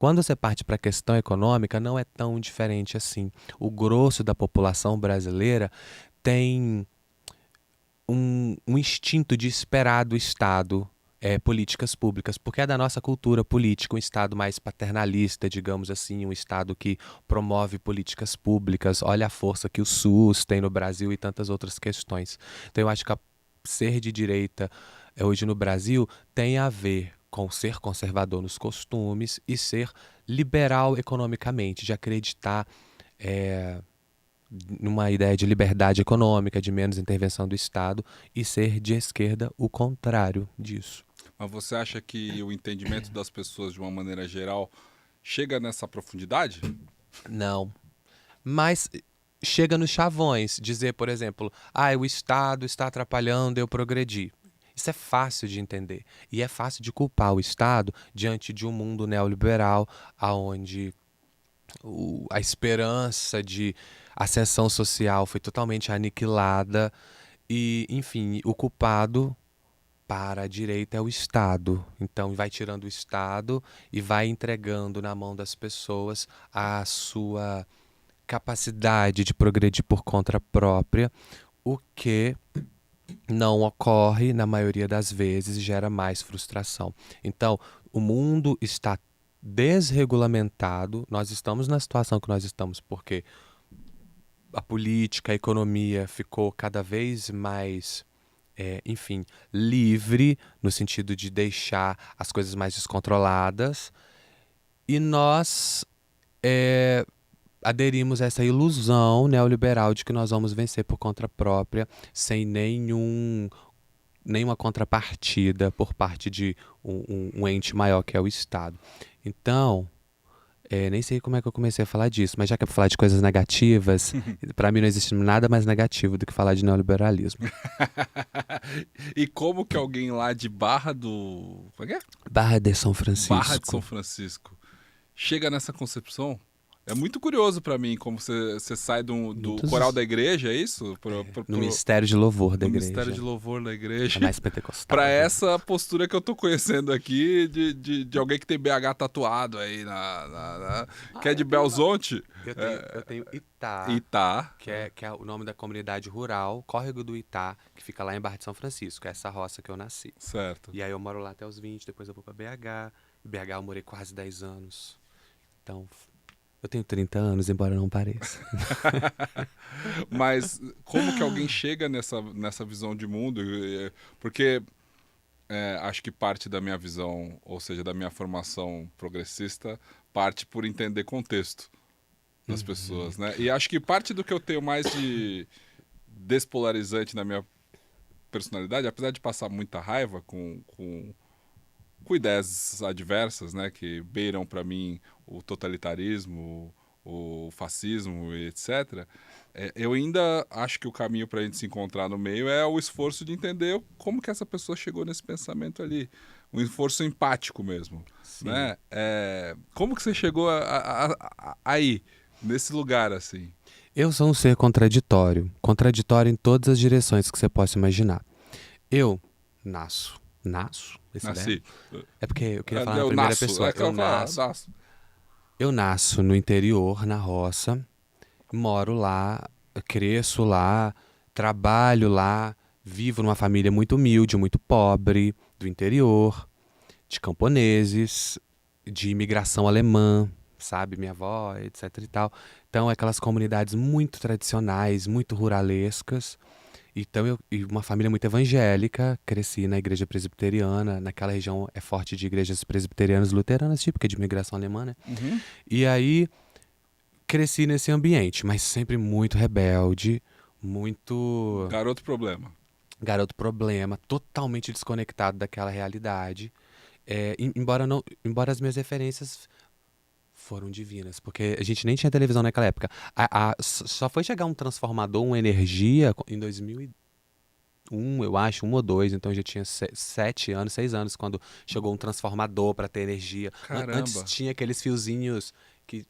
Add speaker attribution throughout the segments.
Speaker 1: Quando você parte para a questão econômica, não é tão diferente assim. O grosso da população brasileira tem um instinto de esperar do Estado políticas públicas, porque é da nossa cultura política, um Estado mais paternalista, digamos assim, um Estado que promove políticas públicas, olha a força que o SUS tem no Brasil e tantas outras questões. Então eu acho que ser de direita hoje no Brasil tem a ver com ser conservador nos costumes e ser liberal economicamente, de acreditar é, numa ideia de liberdade econômica, de menos intervenção do Estado, e ser de esquerda o contrário disso.
Speaker 2: Mas você acha que o entendimento das pessoas, de uma maneira geral, chega nessa profundidade?
Speaker 1: Não. Mas chega nos chavões, dizer, por exemplo, o Estado está atrapalhando eu progredir. Isso é fácil de entender. E é fácil de culpar o Estado diante de um mundo neoliberal, onde a esperança de ascensão social foi totalmente aniquilada. E, enfim, o culpado para a direita é o Estado. Então, vai tirando o Estado e vai entregando na mão das pessoas a sua capacidade de progredir por conta própria, o que não ocorre na maioria das vezes e gera mais frustração. Então, o mundo está desregulamentado, nós estamos na situação que nós estamos porque a política, a economia ficou cada vez mais enfim, livre, no sentido de deixar as coisas mais descontroladas, e nós aderimos a essa ilusão neoliberal de que nós vamos vencer por conta própria, sem nenhuma contrapartida por parte de um ente maior que é o Estado. Então, nem sei como é que eu comecei a falar disso, mas já que é pra falar de coisas negativas, para mim não existe nada mais negativo do que falar de neoliberalismo.
Speaker 2: E como que alguém lá de Barra do... Como é que é?
Speaker 1: Barra de São
Speaker 2: Barra de São
Speaker 1: Francisco.
Speaker 2: Francisco chega nessa concepção? É muito curioso pra mim como você sai do coral
Speaker 1: Muitos
Speaker 2: da igreja, é isso?
Speaker 1: no Ministério de Louvor da
Speaker 2: No Ministério de
Speaker 1: Igreja.
Speaker 2: Louvor da
Speaker 1: É
Speaker 2: igreja.
Speaker 1: mais pentecostal,
Speaker 2: Pra
Speaker 1: né?
Speaker 2: essa postura que eu tô conhecendo aqui de alguém que tem BH tatuado aí que é de
Speaker 1: Eu tenho lá.
Speaker 2: Belzonte.
Speaker 1: Eu tenho
Speaker 2: E
Speaker 1: Itá,
Speaker 2: tá,
Speaker 1: que é o nome da comunidade rural, Córrego do Itá, que fica lá em Barra de São Francisco, é essa roça que eu nasci.
Speaker 2: certo.
Speaker 1: E aí eu moro lá até os 20, depois eu vou pra BH. Em BH eu morei quase 10 anos. Então, eu tenho 30 anos, embora não pareça.
Speaker 2: Mas como que alguém chega nessa visão de mundo? Porque acho que parte da minha visão, ou seja, da minha formação progressista, parte por entender contexto das pessoas, né? E acho que parte do que eu tenho mais de despolarizante na minha personalidade, apesar de passar muita raiva com ideias adversas, né, que beiram para mim o totalitarismo, o fascismo e etc. Eu ainda acho que o caminho para a gente se encontrar no meio é o esforço de entender como que essa pessoa chegou nesse pensamento ali, um esforço empático mesmo,
Speaker 1: Sim.
Speaker 2: né? Como que você chegou aí, nesse lugar assim?
Speaker 1: Eu sou um ser contraditório. Contraditório em todas as direções que você possa imaginar. Eu nasço. Nasço? Esse verbo?
Speaker 2: Nasci.
Speaker 1: É porque eu queria falar na
Speaker 2: Eu
Speaker 1: primeira
Speaker 2: nasço.
Speaker 1: pessoa.
Speaker 2: É que eu falo, nasço.
Speaker 1: Eu nasço no interior, na roça, moro lá, cresço lá, trabalho lá, vivo numa família muito humilde, muito pobre, do interior, de camponeses, de imigração alemã, sabe, minha avó, etc e tal. Então, aquelas comunidades muito tradicionais, muito ruralescas. Então, e uma família muito evangélica, cresci na igreja presbiteriana, naquela região é forte de igrejas presbiterianas luteranas, típica de imigração alemã, né?
Speaker 2: Uhum.
Speaker 1: E aí, cresci nesse ambiente, mas sempre muito rebelde, muito
Speaker 2: Garoto problema.
Speaker 1: garoto problema, totalmente desconectado daquela realidade. Embora as minhas referências foram divinas, porque a gente nem tinha televisão naquela época. Só foi chegar um transformador, uma energia, em 2001, eu acho, um ou dois, então eu já tinha 7 anos, 6 anos, quando chegou um transformador para ter energia. Antes
Speaker 2: Caramba.
Speaker 1: tinha aqueles fiozinhos que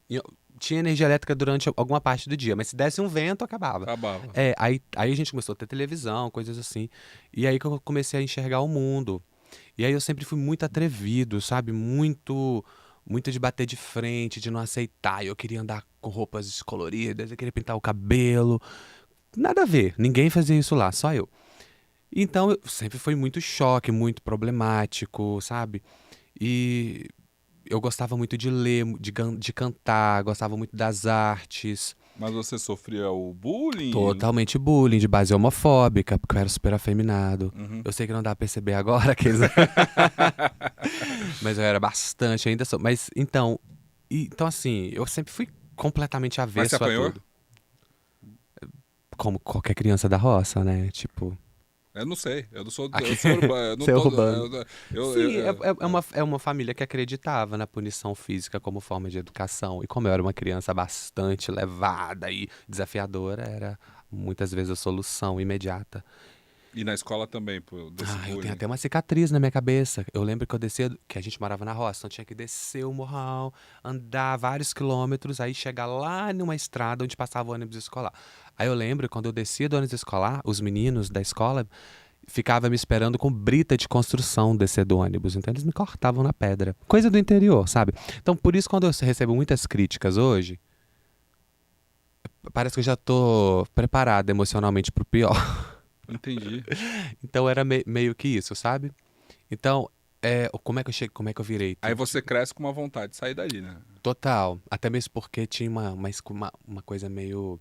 Speaker 1: tinha energia elétrica durante alguma parte do dia, mas se desse um vento, acabava.
Speaker 2: Acabava.
Speaker 1: Aí a gente começou a ter televisão, coisas assim. E aí que eu comecei a enxergar o mundo. E aí eu sempre fui muito atrevido, sabe? Muito muito de bater de frente, de não aceitar. Eu queria andar com roupas descoloridas, eu queria pintar o cabelo. Nada a ver, ninguém fazia isso lá, só eu. Então, sempre foi muito choque, muito problemático, sabe? E eu gostava muito de ler, de cantar, gostava muito das artes.
Speaker 2: Mas você sofria o bullying?
Speaker 1: Totalmente bullying, de base homofóbica, porque eu era super afeminado.
Speaker 2: Uhum.
Speaker 1: Eu sei que não dá pra perceber agora, mas eu era bastante, ainda sou. Mas então, então assim, eu sempre fui completamente
Speaker 2: Mas você
Speaker 1: avesso a
Speaker 2: apanhou?
Speaker 1: tudo. Como qualquer criança da roça, né? Tipo,
Speaker 2: Eu não sei,
Speaker 1: aqui,
Speaker 2: eu sou urbano, eu não
Speaker 1: ser
Speaker 2: tô,
Speaker 1: urbano.
Speaker 2: eu-
Speaker 1: Sim,
Speaker 2: eu-
Speaker 1: é uma família que acreditava na punição física como forma de educação. E como eu era uma criança bastante levada e desafiadora, era muitas vezes a solução imediata.
Speaker 2: E na escola também, pô, desse
Speaker 1: Ah, eu tenho
Speaker 2: bullying.
Speaker 1: até uma cicatriz na minha cabeça. Eu lembro que eu descia, que a gente morava na roça, então tinha que descer o morral, andar vários quilômetros, aí chegar lá numa estrada onde passava o ônibus escolar. Aí eu lembro quando eu descia do ônibus escolar, os meninos da escola ficavam me esperando com brita de construção descer do ônibus, então eles me cortavam na pedra. Coisa do interior, sabe? Então por isso quando eu recebo muitas críticas hoje, parece que eu já tô preparado emocionalmente pro pior.
Speaker 2: Entendi.
Speaker 1: Então era meio que isso, sabe? Então, como é que eu cheguei, como é que eu virei?
Speaker 2: Aí você cresce com uma vontade de sair dali, né?
Speaker 1: Total. Até mesmo porque tinha uma coisa meio.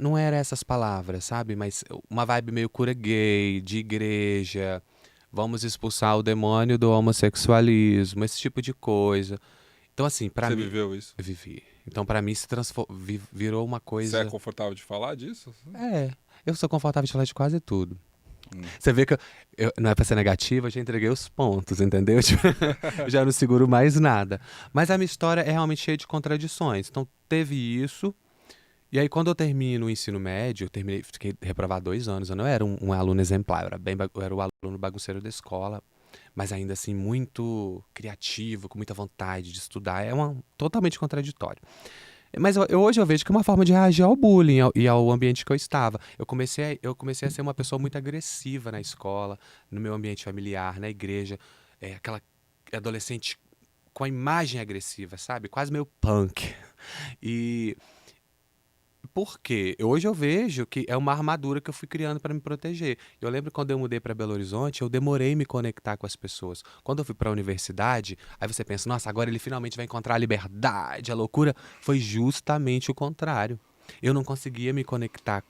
Speaker 1: Não era essas palavras, sabe? Mas uma vibe meio cura gay, de igreja. Vamos expulsar o demônio do homossexualismo, esse tipo de coisa. Então, assim, pra
Speaker 2: Você
Speaker 1: mim.
Speaker 2: viveu isso?
Speaker 1: Eu vivi. Então, pra mim, virou uma
Speaker 2: Você é
Speaker 1: coisa.
Speaker 2: confortável de falar disso?
Speaker 1: É. Eu sou confortável de falar de quase tudo.
Speaker 2: Hum.
Speaker 1: Você vê que não é pra ser negativa, eu já entreguei os pontos, entendeu? Tipo, eu já não seguro mais nada. Mas a minha história é realmente cheia de contradições. Então, teve isso. E aí, quando eu termino o ensino médio, fiquei reprovado 2 anos. Eu não era um aluno exemplar, eu era o aluno bagunceiro da escola. Mas ainda assim, muito criativo, com muita vontade de estudar. Totalmente contraditório. Mas hoje eu vejo que é uma forma de reagir ao bullying e ao ambiente que eu estava. Eu comecei a ser uma pessoa muito agressiva na escola, no meu ambiente familiar, na igreja. Aquela adolescente com a imagem agressiva, sabe? Quase meio punk. E por quê? Hoje eu vejo que é uma armadura que eu fui criando para me proteger. Eu lembro quando eu mudei para Belo Horizonte, eu demorei me conectar com as pessoas. Quando eu fui para a universidade, aí você pensa, nossa, agora ele finalmente vai encontrar a liberdade, a loucura. Foi justamente o contrário. Eu não conseguia me conectar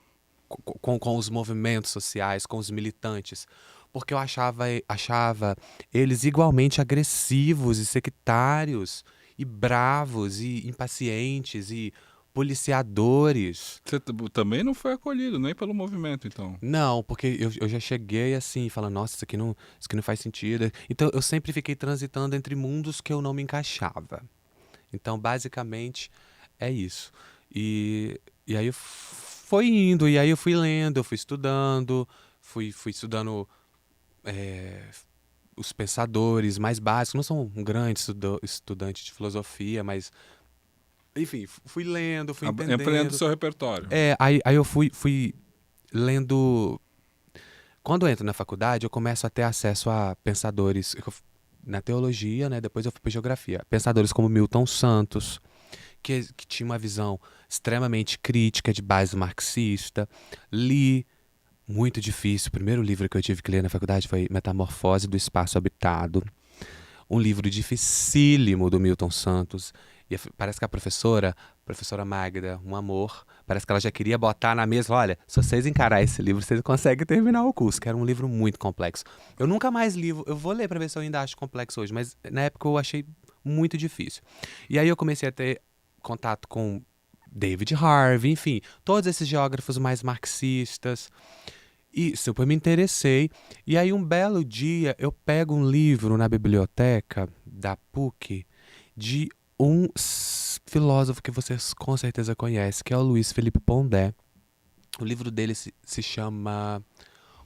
Speaker 1: com os movimentos sociais, com os militantes, porque eu achava eles igualmente agressivos e sectários, e bravos, e impacientes, e policiadores.
Speaker 2: Você também não foi acolhido, nem pelo movimento, então.
Speaker 1: Não, porque eu já cheguei assim, falando, nossa, isso aqui não faz sentido. Então eu sempre fiquei transitando entre mundos que eu não me encaixava. Então, basicamente, é isso. E aí foi indo, e aí eu fui lendo, eu fui estudando, fui estudando é, os pensadores mais básicos. Não sou um grande estudante de filosofia, mas, enfim, fui lendo, fui
Speaker 2: Ampliando o
Speaker 1: entendendo.
Speaker 2: seu repertório.
Speaker 1: Aí eu fui lendo. Quando eu entro na faculdade, eu começo a ter acesso a pensadores na teologia, né? Depois eu fui para geografia. Pensadores como Milton Santos, que tinha uma visão extremamente crítica de base marxista. Li, muito difícil. O primeiro livro que eu tive que ler na faculdade foi Metamorfose do Espaço Habitado. Um livro dificílimo do Milton Santos. E parece que a professora Magda, um amor, parece que ela já queria botar na mesa, olha, se vocês encarar esse livro, vocês conseguem terminar o curso, que era um livro muito complexo. Eu nunca mais li, eu vou ler para ver se eu ainda acho complexo hoje, mas na época eu achei muito difícil. E aí eu comecei a ter contato com David Harvey, enfim, todos esses geógrafos mais marxistas. E super me interessei. E aí, um belo dia, eu pego um livro na biblioteca da PUC de um filósofo que vocês com certeza conhecem, que é o Luiz Felipe Pondé. O livro dele se chama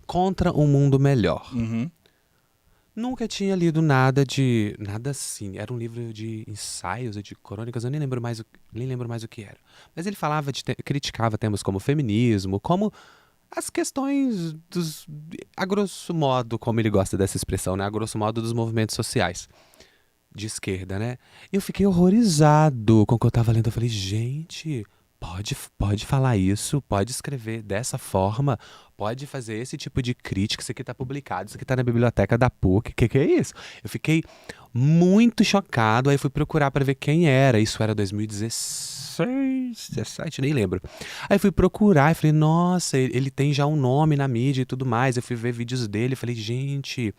Speaker 1: Contra um Mundo Melhor.
Speaker 2: Uhum.
Speaker 1: Nunca tinha lido nada assim. Era um livro de ensaios e de crônicas, eu nem lembro mais o que era. Mas ele criticava temas como feminismo, como as questões a grosso modo, como ele gosta dessa expressão, né? A grosso modo dos movimentos sociais. de esquerda, né? E eu fiquei horrorizado com o que eu tava lendo. Eu falei, gente, pode falar isso, pode escrever dessa forma, pode fazer esse tipo de crítica. Isso aqui tá publicado, isso aqui tá na biblioteca da PUC. Que é isso? Eu fiquei muito chocado. Aí fui procurar pra ver quem era. Isso era 2016, 17, nem lembro. Aí fui procurar e falei, nossa, ele tem já um nome na mídia e tudo mais. Eu fui ver vídeos dele e falei, gente.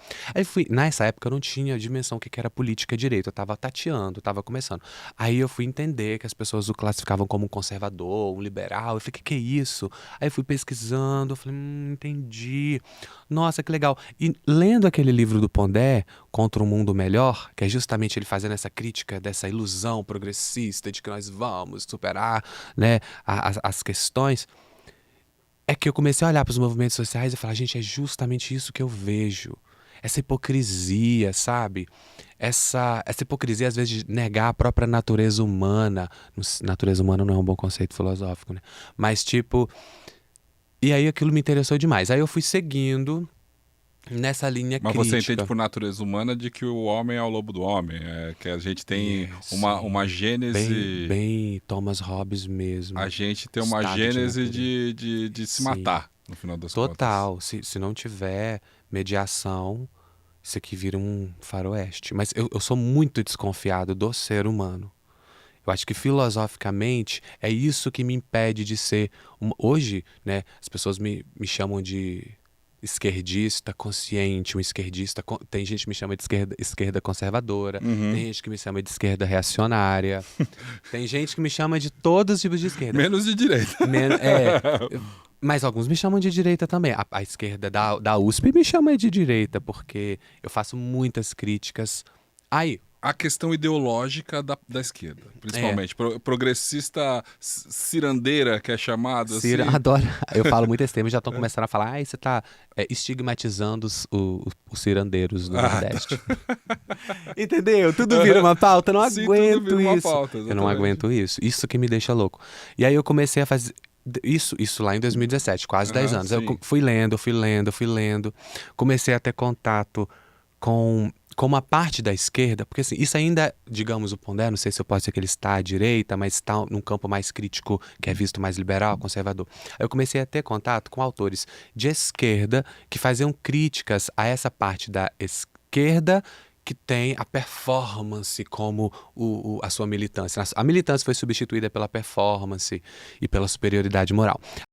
Speaker 1: Nessa época eu não tinha dimensão do que era política direito. Eu tava tateando, tava começando. Aí eu fui entender que as pessoas o classificavam como um conservador, um liberal. Eu falei, que é isso? Aí fui pesquisando, eu falei, entendi. Nossa, que legal. E lendo aquele livro do Pondé, Contra um Mundo Melhor, que é justamente ele fazendo essa crítica dessa ilusão progressista de que nós vamos superar, né, as questões, é que eu comecei a olhar para os movimentos sociais e falar, gente, é justamente isso que eu vejo. Essa hipocrisia, sabe? Essa hipocrisia, às vezes, de negar a própria natureza humana. Natureza humana não é um bom conceito filosófico, né? Mas, tipo... E aí aquilo me interessou demais. Aí eu fui seguindo nessa linha
Speaker 2: Mas você entende
Speaker 1: crítica.
Speaker 2: por natureza humana de que o homem é o lobo do homem, que a gente tem uma
Speaker 1: Sim,
Speaker 2: gênese,
Speaker 1: bem Thomas Hobbes
Speaker 2: a
Speaker 1: mesmo.
Speaker 2: gente tem uma
Speaker 1: Estado de
Speaker 2: gênese
Speaker 1: natureza.
Speaker 2: de se
Speaker 1: Sim,
Speaker 2: matar, no final das contas.
Speaker 1: total. Se não tiver mediação, isso aqui vira um faroeste. Mas eu sou muito desconfiado do ser humano. Eu acho que filosoficamente é isso que me impede de ser. Hoje, né, as pessoas me chamam de esquerdista consciente, um esquerdista. Tem gente que me chama de esquerda conservadora, tem
Speaker 2: Uhum.
Speaker 1: gente que me chama de esquerda reacionária, tem gente que me chama de todos os tipos de esquerda.
Speaker 2: Menos de direita.
Speaker 1: É, mas alguns me chamam de direita também. A esquerda da USP me chama de direita, porque eu faço muitas críticas. Aí,
Speaker 2: A questão ideológica da esquerda,
Speaker 1: é.
Speaker 2: principalmente. Progressista cirandeira, que é chamada
Speaker 1: Cira,
Speaker 2: assim.
Speaker 1: adoro. Eu falo muito esse termo, já estão começando a falar, você tá estigmatizando os cirandeiros do
Speaker 2: Ah, tá.
Speaker 1: Nordeste. Entendeu? Tudo vira uma pauta, eu não
Speaker 2: Sim, tudo
Speaker 1: aguento
Speaker 2: vira uma
Speaker 1: isso.
Speaker 2: pauta,
Speaker 1: Eu não
Speaker 2: exatamente.
Speaker 1: aguento isso. Isso que me deixa louco. E aí eu comecei a fazer isso lá em 2017, quase 10
Speaker 2: Aham,
Speaker 1: anos. Aí eu
Speaker 2: sim.
Speaker 1: fui lendo, fui lendo, fui lendo. Comecei a ter contato com uma parte da esquerda, porque assim, isso ainda, digamos, o Pondé, não sei se eu posso dizer que ele está à direita, mas está num campo mais crítico, que é visto mais liberal, conservador. Aí eu comecei a ter contato com autores de esquerda que faziam críticas a essa parte da esquerda que tem a performance como a sua militância. A militância foi substituída pela performance e pela superioridade moral.